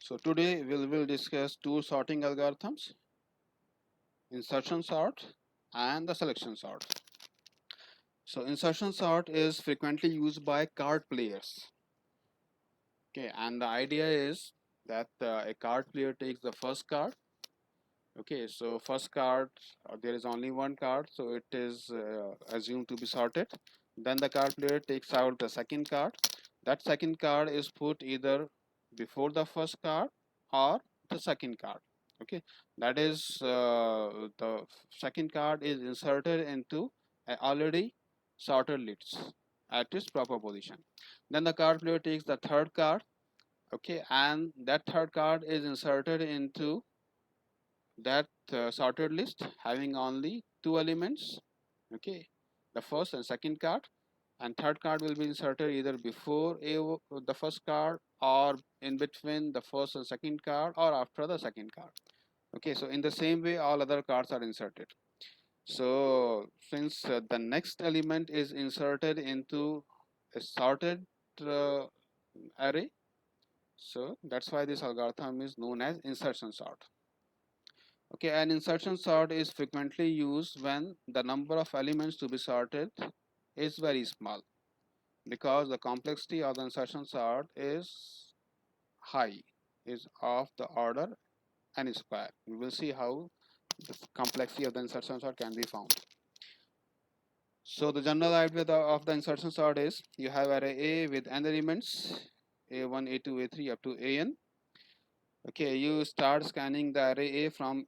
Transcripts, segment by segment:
So today we will discuss two sorting algorithms, insertion sort and the selection sort. So insertion sort is frequently used by card players. Okay, and the idea is that a card player takes the first card. Okay, so first card, there is only one card, so it is assumed to be sorted. Then the card player takes out the second card. That second card is put either before the first card or the second card. Okay, that is the second card is inserted into a already sorted list at its proper position. Then the card player takes the third card. Okay, and that third card is inserted into that sorted list having only two elements. Okay, the first and second card, and third card will be inserted either before the first card or in between the first and second card or after the second card. Okay, so in the same way all other cards are inserted. So since the next element is inserted into a sorted uh, array, so that's why this algorithm is known as insertion sort. Okay, an insertion sort is frequently used when the number of elements to be sorted is very small, because the complexity of the insertion sort is high, is of the order n square. We will see how the complexity of the insertion sort can be found. So the general idea of the insertion sort is you have array A with n elements, A1, A2, A3 up to AN. Okay, you start scanning the array A from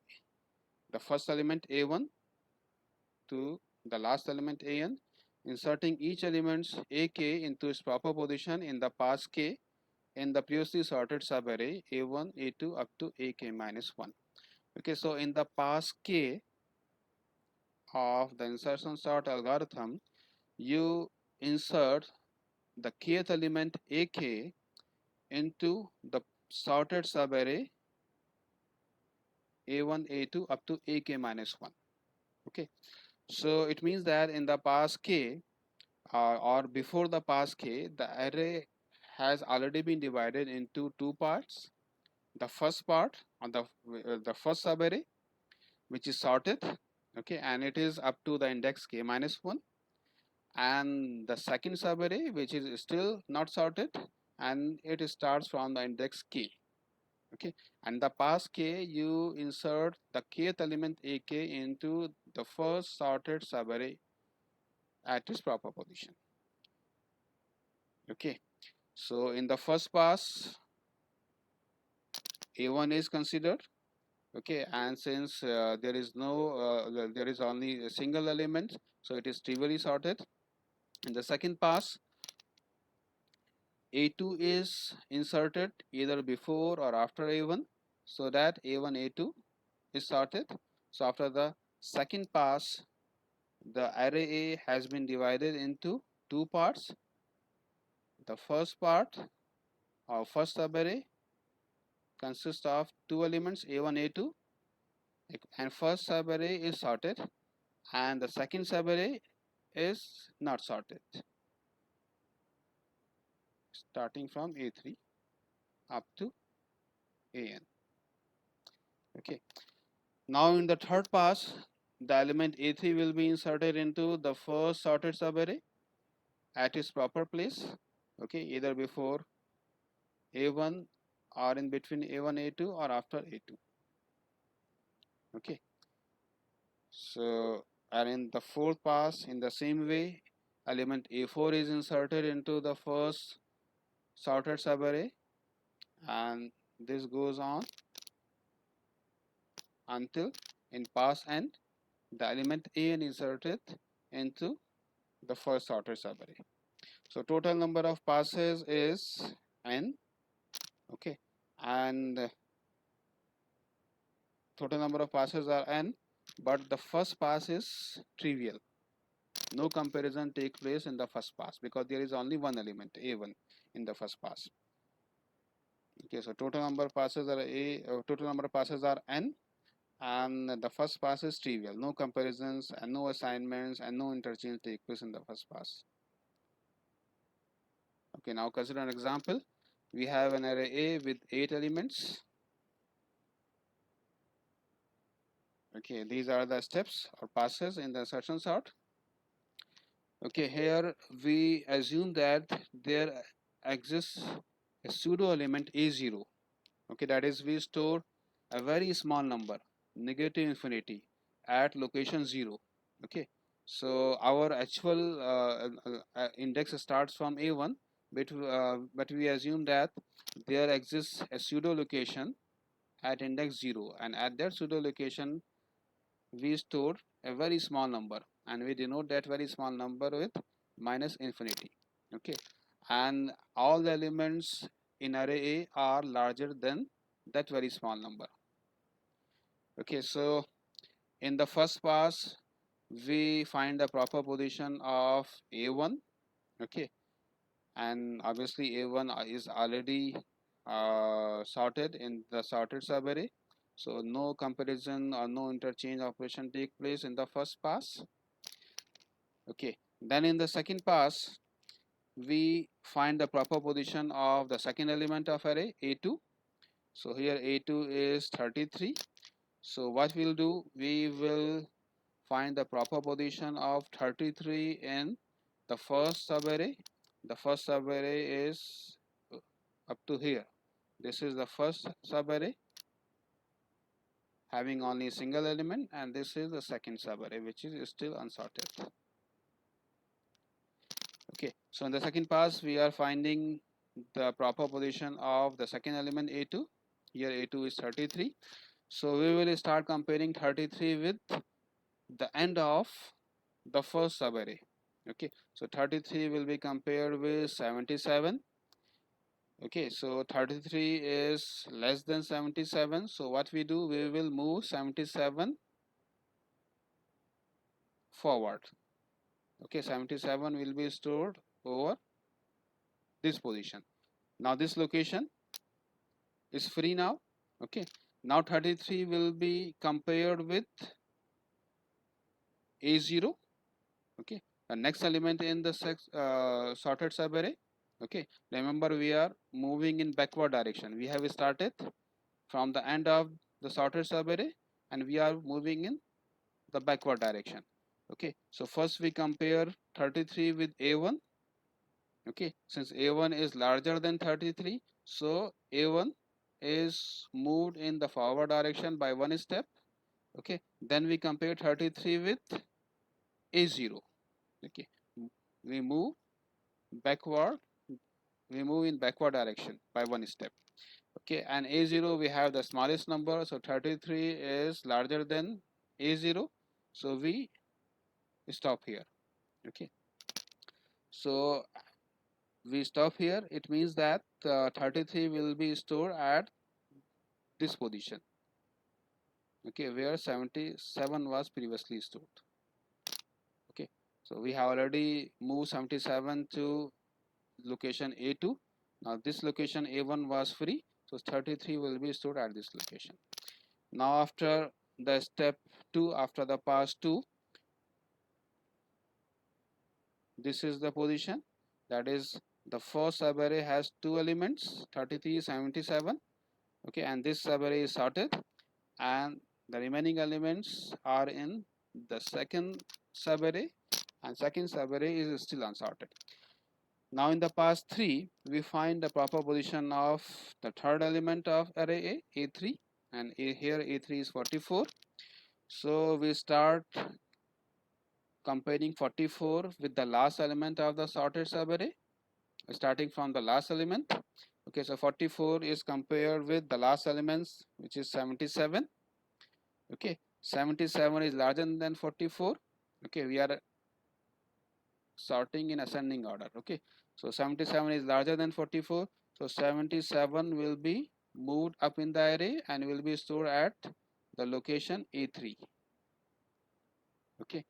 the first element A1 to the last element an, inserting each element ak into its proper position in the pass k in the previously sorted subarray a1, a2 up to ak minus 1. Okay, so in the pass k of the insertion sort algorithm, you insert the kth element ak into the sorted subarray a1, a2 up to ak minus 1. Okay, so it means that in the pass k or before the pass k, the array has already been divided into two parts. The first part on the first subarray, which is sorted, okay, and it is up to the index k minus 1, and the second subarray, which is still not sorted, and it starts from the index k. Okay, and the pass k, you insert the kth element ak into the first sorted subarray at its proper position. Okay, so in the first pass, A1 is considered. Okay, and since there is only a single element, so it is trivially sorted. In the second pass, A2 is inserted either before or after A1, so that A1, A2 is sorted. So after the second pass, the array A has been divided into two parts. The first part or first subarray consists of two elements A1, A2, and first subarray is sorted and the second subarray is not sorted, starting from A3 up to AN. Okay, now in the third pass, the element A3 will be inserted into the first sorted subarray at its proper place. Okay, either before A1 or in between A1, A2 or after A2. Okay, so and in the fourth pass, in the same way, element A4 is inserted into the first sorted subarray, and this goes on until in pass n the element an inserted into the first sorted subarray. So total number of passes is n. Okay, and total number of passes are n, but the first pass is trivial. No comparison take place in the first pass because there is only one element a1 in the first pass. Okay, so total number of passes are total number of passes are n, and the first pass is trivial. No comparisons and no assignments and no interchange take place in the first pass. Okay, now consider an example. we have an array A with 8 elements. Okay, these are the steps or passes in the insertion sort. Okay, here we assume that there exists a pseudo element A0. Okay, that is we store a very small number, negative infinity, at location 0. Okay, so our actual index starts from A1, but we assume that there exists a pseudo location at index 0, and at that pseudo location we store a very small number, and we denote that very small number with minus infinity. Okay, and all the elements in array A are larger than that very small number. Okay, so in the first pass we find the proper position of A1. Okay, and obviously A1 is already sorted in the sorted subarray, so no comparison or no interchange operation take place in the first pass. Okay, then in the second pass we find the proper position of the second element of array A2. So here A2 is 33. So what we'll do, we will find the proper position of 33 in the first subarray. The first subarray is up to here. This is the first subarray having only a single element, and this is the second subarray which is still unsorted. Okay, so in the second pass we are finding the proper position of the second element A2. Here A2 is 33. So we will start comparing 33 with the end of the first subarray. Okay, so 33 will be compared with 77. Okay, so 33 is less than 77. So what we do, we will move 77 forward. Okay, 77 will be stored over this position. Now this location is free now. Okay, now 33 will be compared with A0. Okay, the next element in the sorted subarray. Okay, remember we are moving in backward direction. We have started from the end of the sorted subarray and we are moving in the backward direction. Okay, so first we compare 33 with A1. Okay, since A1 is larger than 33, so A1 is moved in the forward direction by one step. Okay, then we compare 33 with A0. Okay, we move backward, we move in backward direction by one step. Okay, and A0 we have the smallest number, so 33 is larger than A0, so we stop here. Okay, so we stop here, it means that 33 will be stored at this position. Okay, where 77 was previously stored. Okay, so we have already moved 77 to location A2. Now this location A1 was free, so 33 will be stored at this location. Now after the step 2, after the pass 2, this is the position, that is the first subarray has two elements 33, 77. Okay, and this subarray is sorted and the remaining elements are in the second subarray, and second subarray is still unsorted. Now in the pass 3 we find the proper position of the third element of array A, A3, and here A3 is 44. So we start comparing 44 with the last element of the sorted subarray, starting from the last element. Okay, so 44 is compared with the last elements, which is 77. Okay, 77 is larger than 44. Okay, we are sorting in ascending order. Okay, so 77 is larger than 44, so 77 will be moved up in the array and will be stored at the location A3. Okay,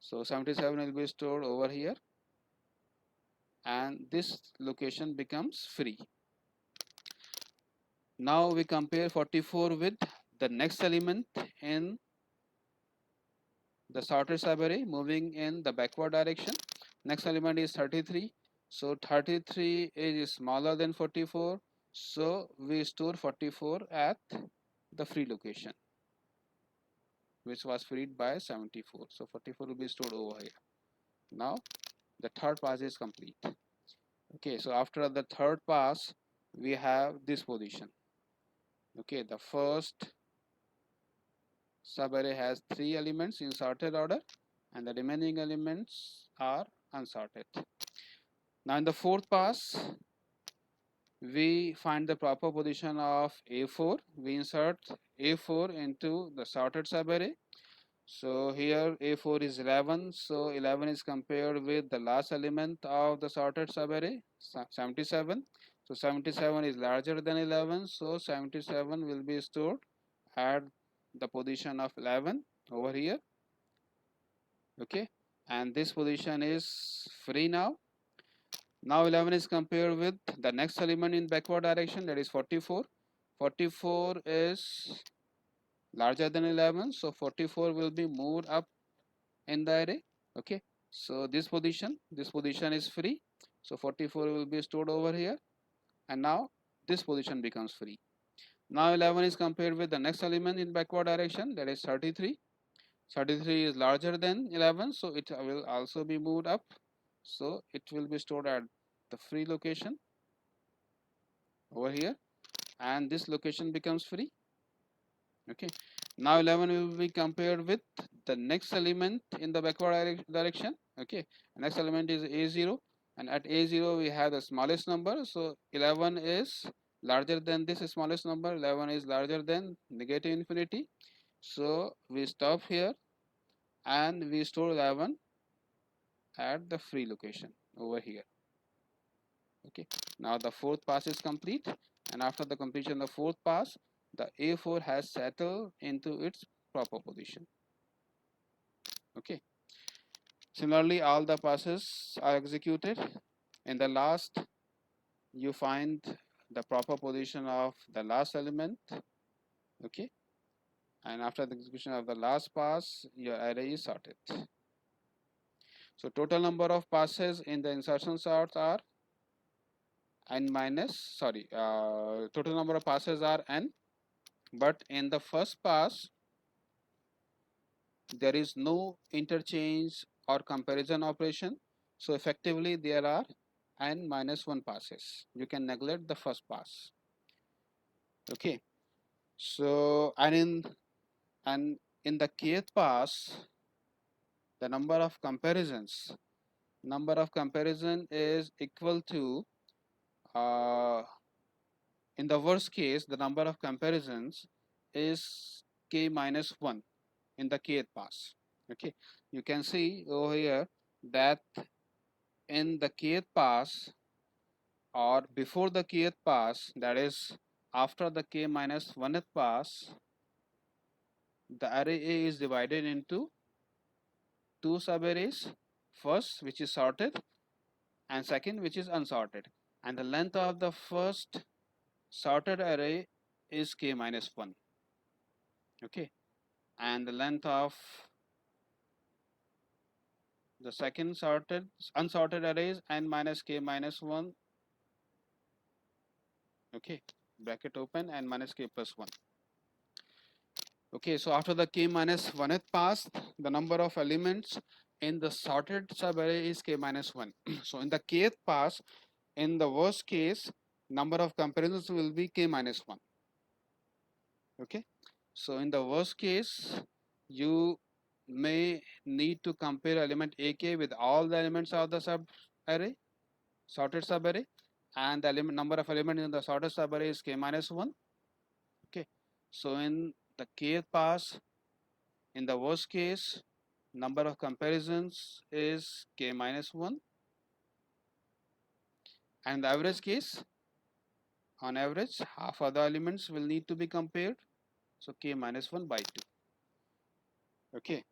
so 77 will be stored over here and this location becomes free. Now we compare 44 with the next element in the sorted subarray moving in the backward direction. Next element is 33. So 33 is smaller than 44. So we store 44 at the free location, which was freed by 74. So 44 will be stored over here. Now the third pass is complete. Okay, so after the third pass, we have this position. Okay, the first subarray has 3 elements in sorted order, and the remaining elements are unsorted. Now in the fourth pass, we find the proper position of A4. We insert A4 into the sorted subarray. So here A4 is 11. So 11 is compared with the last element of the sorted subarray, 77. So 77 is larger than 11. So 77 will be stored at the position of 11 over here. Okay. And this position is free now. Now 11 is compared with the next element in backward direction, that is 44. 44 is larger than 11. So 44 will be moved up in the array. Okay, so this position is free, so 44 will be stored over here, and now this position becomes free. Now 11 is compared with the next element in backward direction, that is 33. 33 is larger than 11, so it will also be moved up, so it will be stored at the free location over here, and this location becomes free. Okay, now 11 will be compared with the next element in the backward direction. Okay, next element is A0, and at A0 we have the smallest number, so 11 is larger than this smallest number. 11 is larger than negative infinity, so we stop here and we store 11 at the free location over here. Okay, now the fourth pass is complete, and after the completion of the fourth pass, the A4 has settled into its proper position. Okay, similarly all the passes are executed. In the last, you find the proper position of the last element. Okay, and after the execution of the last pass, your array is sorted. So total number of passes in the insertion sort are n minus, total number of passes are n, but in the first pass there is no interchange or comparison operation, so effectively there are n minus 1 passes. You can neglect the first pass. Okay, so and in the kth pass, the number of comparison is equal to, uh, in the worst case, the number of comparisons is k minus 1 in the kth pass. Okay, you can see over here that in the kth pass, or before the kth pass, that is after the k minus 1th pass, the array A is divided into two subarrays, first which is sorted and second which is unsorted, and the length of the first sorted array is k minus 1. Okay, and the length of the second unsorted array is n minus k minus 1. Okay, bracket open, n minus k plus 1. Okay, so after the k minus 1th pass, the number of elements in the sorted subarray is k minus 1. So in the kth pass, in the worst case, number of comparisons will be k minus 1. Okay, so in the worst case, you may need to compare element ak with all the elements of the sorted subarray, and the number of elements in the sorted subarray is k minus 1. Okay, so in the kth pass, in the worst case, number of comparisons is k minus 1, and the average case, on average, half of the elements will need to be compared, so k minus 1 by 2. Okay,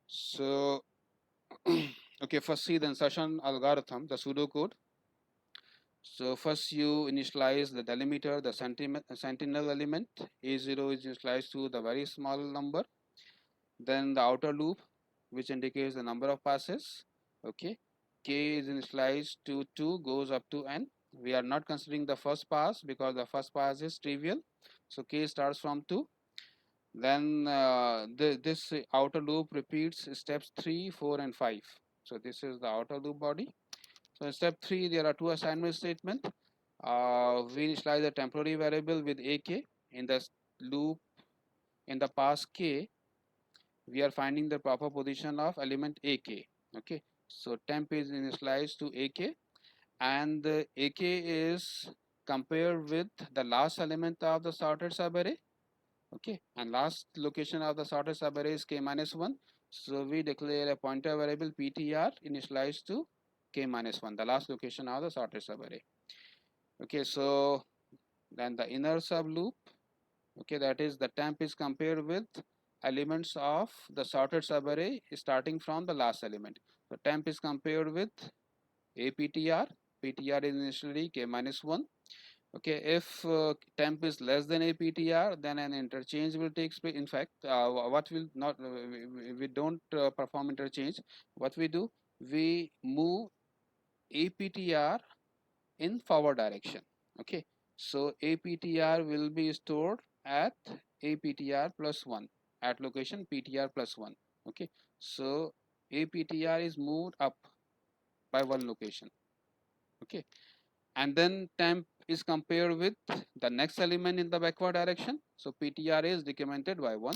so okay, first see the insertion algorithm, the pseudocode. So first you initialize the delimiter, the sentinel element. A0 is initialized to the very small number. Then the outer loop, which indicates the number of passes. Okay, k is initialized to 2 goes up to n. We are not considering the first pass because the first pass is trivial. So k starts from 2. Then this outer loop repeats steps 3, 4 and 5. So this is the outer loop body. So in step 3 there are two assignment statements. We initialize the temporary variable with ak. In the loop in the pass k, we are finding the proper position of element ak. Okay, so temp is initialized to ak, and ak is compared with the last element of the sorted subarray. Okay, and last location of the sorted subarray is k minus 1. So we declare a pointer variable ptr initialized to k minus 1, the last location of the sorted subarray. Okay, so then the inner sub loop, okay, that is the temp is compared with elements of the sorted subarray starting from the last element. So temp is compared with aptr. Ptr is initially k minus 1. Okay, if temp is less than aptr, then an interchange will take place. In fact, what will not we don't perform interchange. What we do, we move aptr in forward direction. Okay, so aptr will be stored at aptr plus 1 at location ptr plus 1. Okay, so aptr is moved up by one location. Okay, and then temp is compared with the next element in the backward direction. So ptr is decremented by 1.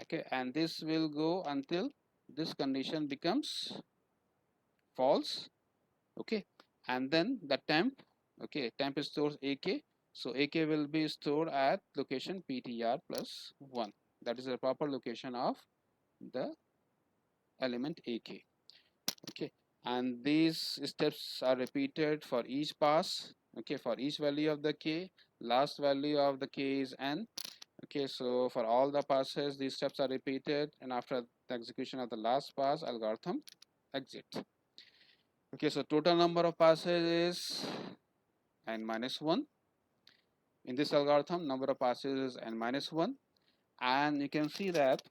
Okay, and this will go until this condition becomes false. Okay, and then the temp, okay, temp stores ak. So ak will be stored at location ptr plus 1. That is the proper location of the element ak. Okay, and these steps are repeated for each pass. Okay, for each value of the k, last value of the k is n. Okay, so for all the passes these steps are repeated, and after the execution of the last pass, algorithm exits. Okay, so total number of passes is n minus 1. In this algorithm, number of passes is n minus 1, and you can see that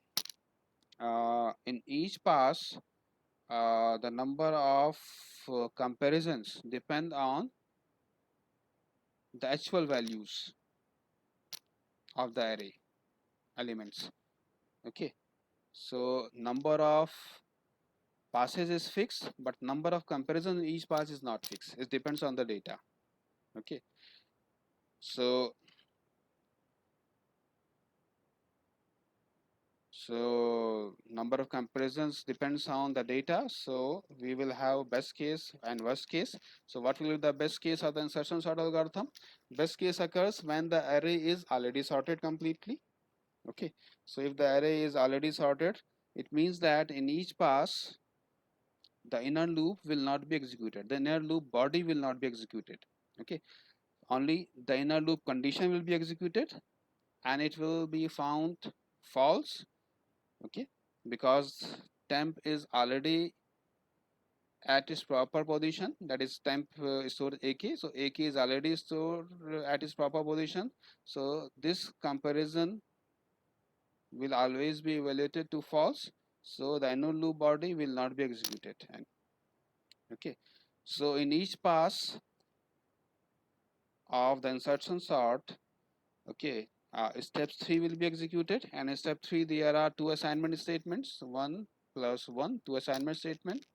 in each pass the number of comparisons depend on the actual values of the array elements. Okay, so number of passes is fixed, but number of comparisons in each pass is not fixed. It depends on the data. Okay, so number of comparisons depends on the data. So we will have best case and worst case. So what will be the best case of the insertion sort algorithm? Best case occurs when the array is already sorted completely. Okay, so if the array is already sorted, it means that in each pass the inner loop will not be executed, the inner loop body will not be executed. Okay, only the inner loop condition will be executed, and it will be found false. Okay, because temp is already at its proper position, that is temp stored ak. So ak is already stored at its proper position, so this comparison will always be evaluated to false, so the inner loop body will not be executed. And okay, so in each pass of the insertion sort, okay, steps 3 will be executed, and in step 3 there are two assignment statements, 1 plus 1, two assignment statement.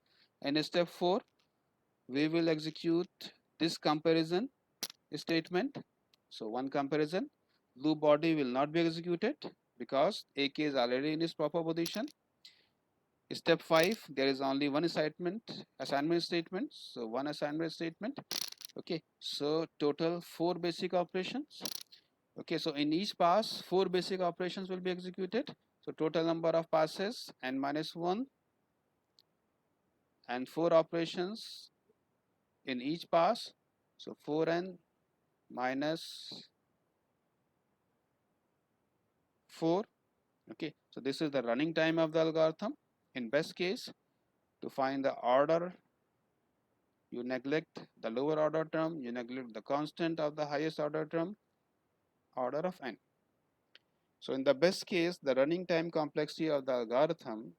And in step 4 we will execute this comparison statement. So one comparison, loop body will not be executed because ak is already in its proper position. Step 5, there is only one assignment statement, so one assignment statement. Okay, so total 4 basic operations. Okay, so in each pass 4 basic operations will be executed. So total number of passes n minus 1, and 4 operations in each pass, so 4n minus 4. Okay, so this is the running time of the algorithm. In best case, to find the order, you neglect the lower order term, you neglect the constant of the highest order term, order of n. So in the best case, the running time complexity of the algorithm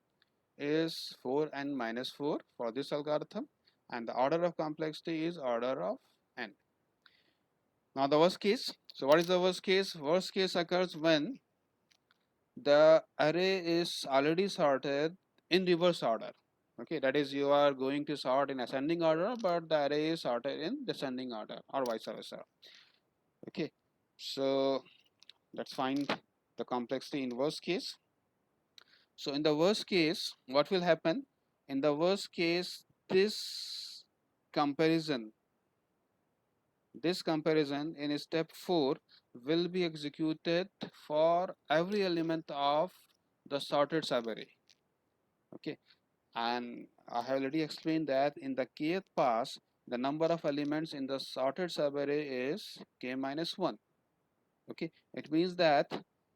is 4n minus 4 for this algorithm. and the order of complexity is order of n. Now the worst case. So what is the worst case? Worst case occurs when the array is already sorted in reverse order. Okay, that is, you are going to sort in ascending order, but the array is sorted in descending order, or vice versa. Okay, so let's find the complexity in worst case. So in the worst case, what will happen? In the worst case, comparison this comparison in step 4 will be executed for every element of the sorted subarray. Okay, and I have already explained that in the kth pass, the number of elements in the sorted subarray is k minus 1. Okay, it means that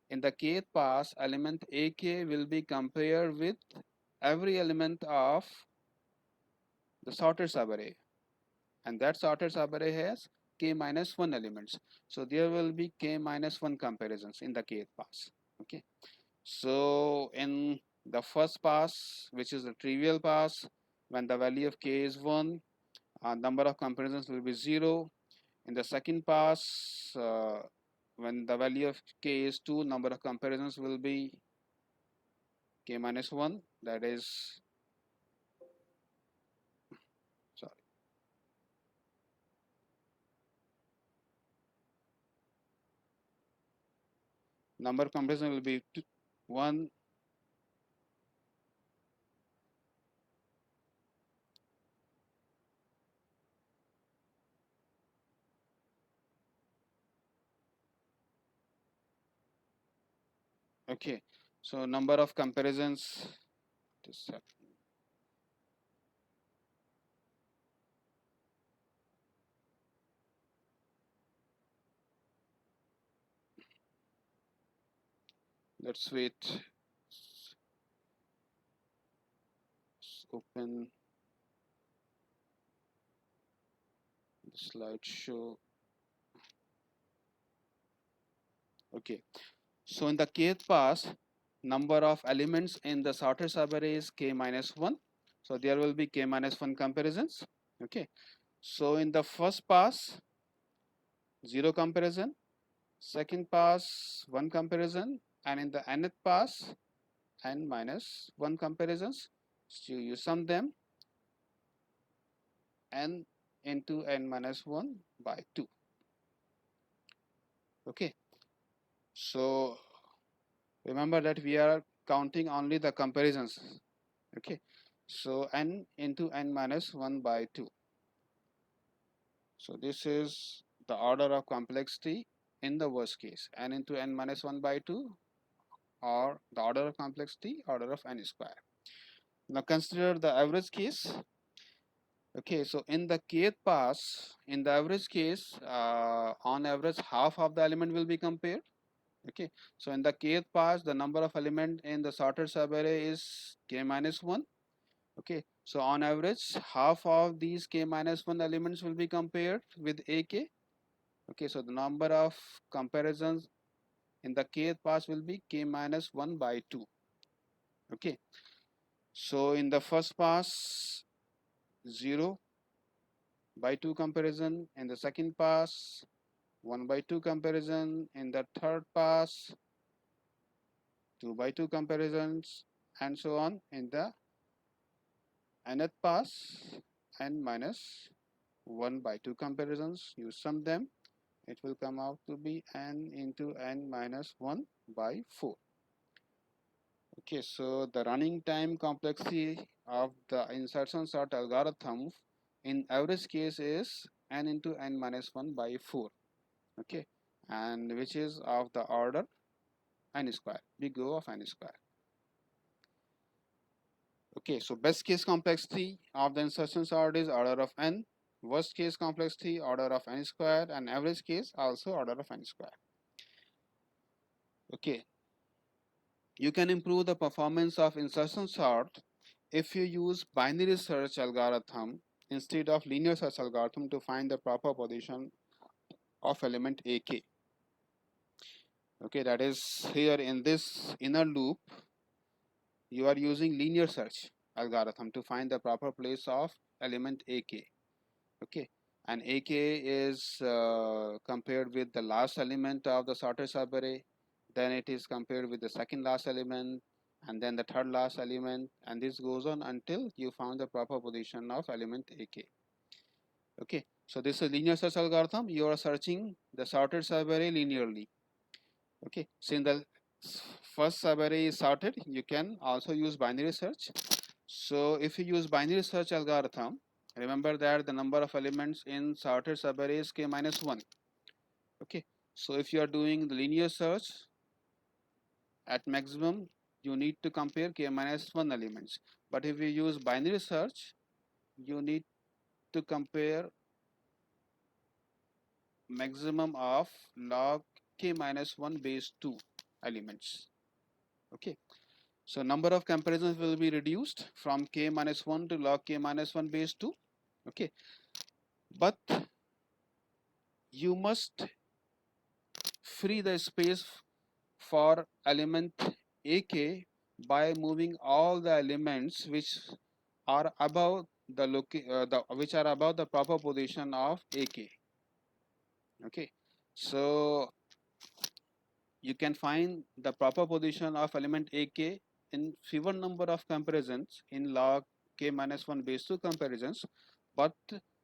in the kth pass, element ak will be compared with every element of the sorted subarray, and that sorted subarray has k minus 1 elements. So there will be k minus 1 comparisons in the kth pass. Okay, so in the first pass, which is the trivial pass, when the value of k is 1, number of comparisons will be 0. In the second pass, when the value of k is 2, number of comparisons will be k minus 1, that is, sorry, number of comparisons will be 1. Okay, so number of comparisons, let's wait, let's open the slideshow. Okay, so in the kth pass, number of elements in the sorted subarray is k minus 1. So there will be k minus 1 comparisons. Okay, so in the first pass, 0 comparison, second pass, 1 comparison, and in the nth pass, n minus 1 comparisons. So you sum them, n into n minus 1 by 2. Okay, so remember that we are counting only the comparisons. Okay, so n into n minus 1 by 2. So this is the order of complexity in the worst case, n into n minus 1 by 2, or the order of complexity, order of n square. Now consider the average case. Okay, so in the kth pass, in the average case, on average half of the element will be compared. Okay, so in the kth pass, the number of element in the sorted subarray is k minus 1. Okay, so on average half of these k minus 1 elements will be compared with ak. Okay, so the number of comparisons in the kth pass will be k minus 1 by 2. Okay, so in the first pass, 0 by 2 comparison, in the second pass 1 by 2 comparison, in the third pass 2 by 2 comparisons, and so on. In the nth pass, n minus 1 by 2 comparisons, you sum them, it will come out to be n into n minus 1 by 4. Okay, so the running time complexity of the insertion sort algorithm in average case is n into n minus 1 by 4. Okay, and which is of the order n square, big O of n square. Okay, so best case complexity of the insertion sort is order of n, worst case complexity order of n square, and average case also order of n square. Okay, you can improve the performance of insertion sort if you use binary search algorithm instead of linear search algorithm to find the proper position of element ak. Okay, that is, here in this inner loop you are using linear search algorithm to find the proper place of element AK. Okay, and AK is compared with the last element of the sorted subarray, then it is compared with the second last element, and then the third last element, and this goes on until you found the proper position of element AK. Okay, so this is linear search algorithm. You are searching the sorted subarray linearly. Okay, since the first subarray is sorted, you can also use binary search. So if you use binary search algorithm, remember that the number of elements in sorted subarray is k minus 1. Okay, so if you are doing the linear search, at maximum you need to compare k minus 1 elements. But if you use binary search, you need to compare maximum of log k minus 1 base 2 elements. Okay, so number of comparisons will be reduced from k minus 1 to log k minus 1 base 2. Okay, but you must free the space for element AK by moving all the elements which are above which are above the proper position of AK. Okay, so you can find the proper position of element AK in fewer number of comparisons in log k minus 1 base 2 comparisons, but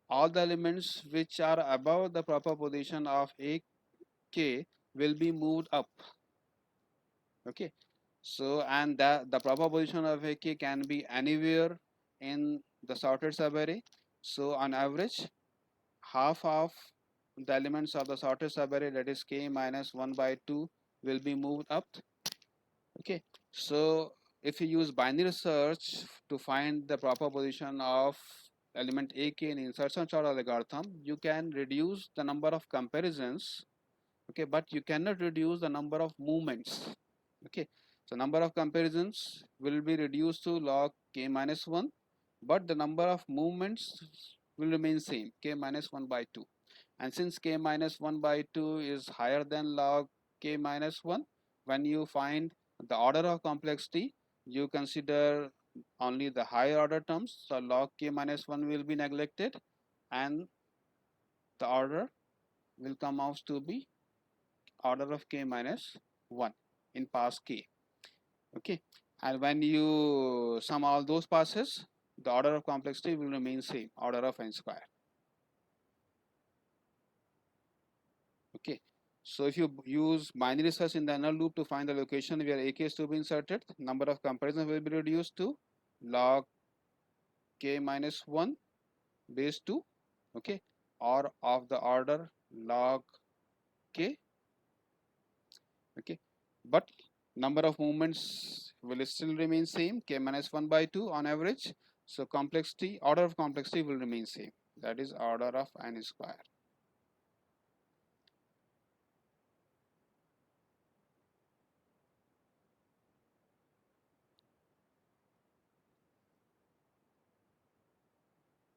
all the elements which are above the proper position of AK will be moved up. Okay, so and the proper position of AK can be anywhere in the sorted subarray. So on average, half of the elements of the sorted subarray, that is k minus 1 by 2, will be moved up. Okay, so if you use binary search to find the proper position of element AK in insertion sort algorithm, you can reduce the number of comparisons. Okay, but you cannot reduce the number of movements. Okay, so number of comparisons will be reduced to log k minus 1, but the number of movements will remain same, k minus 1 by 2. And since k minus 1 by 2 is higher than log k minus 1, when you find the order of complexity, you consider only the higher order terms. So log k minus 1 will be neglected, and the order will come out to be order of k minus 1 in pass k. Okay, and when you sum all those passes, the order of complexity will remain same, order of n square. Okay, so if you use binary search in the inner loop to find the location where AK is to be inserted, number of comparisons will be reduced to log k minus 1 base 2. Okay, or of the order log k. Okay, but number of movements will still remain same, k minus 1 by 2 on average. So complexity, order of complexity will remain same, that is order of n square.